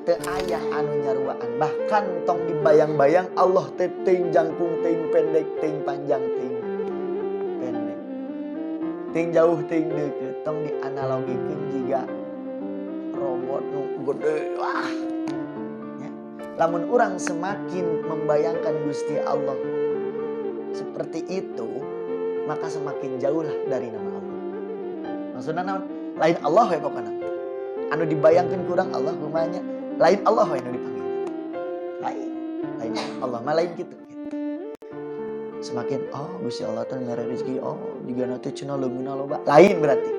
teu aya anu nyaruaan. Bahkan tong dibayang-bayang Allah teh teuing jangkung, teuing pendek, teuing panjang, teuing pendek. Teuing jauh, teuing deukeut. Tong dianalogikeun jiga robot nu gede. Wah. Ya. Lamun urang semakin membayangkan Gusti Allah seperti itu, maka semakin jauhlah dari nama Allah. Maksudna naon? Lain Allah we pokona. Anu dibayangkeun ku urang Allah kumanya, lain Allah we anu dipanggil. Lain Allah mah lain kitu. Semakin Gusti Allah teh mere rezeki, digana teh cenah leungeunna loba. Lain berarti.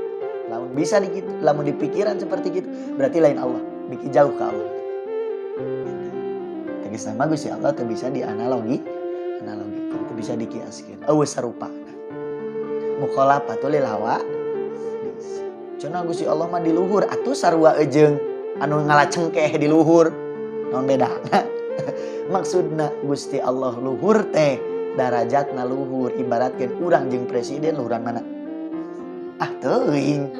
Lamun bisa dikitu, lamun dipikiran seperti gitu, berarti lain Allah, bikin jauh ke Allah. Tegasna mah Gusti Allah teh bisa dianalogi, teu bisa dikiaskeun. Eueuh sarupana. Mukhalafatul lil hawa. Cenah Gusti Allah mah di luhur, atuh sarua ejeung anu ngalacengkeh di luhur. Naon bedana? Maksudna Gusti Allah luhur teh darajatna luhur, ibaratkeun urang jeung presiden luhuran mana? Teuing.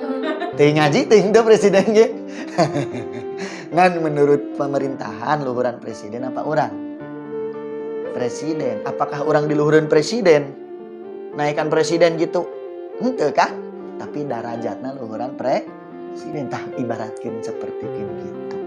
Teuing ngaji teuing teu presiden ge. Ngan menurut pemerintahan luhuran presiden apa urang? Presiden. Apakah urang di luhureun presiden? Naikkan presiden gitu? Henteu kan? Tapi darajatna luhuran presiden tah ibaratkeun sapertikeun gitu.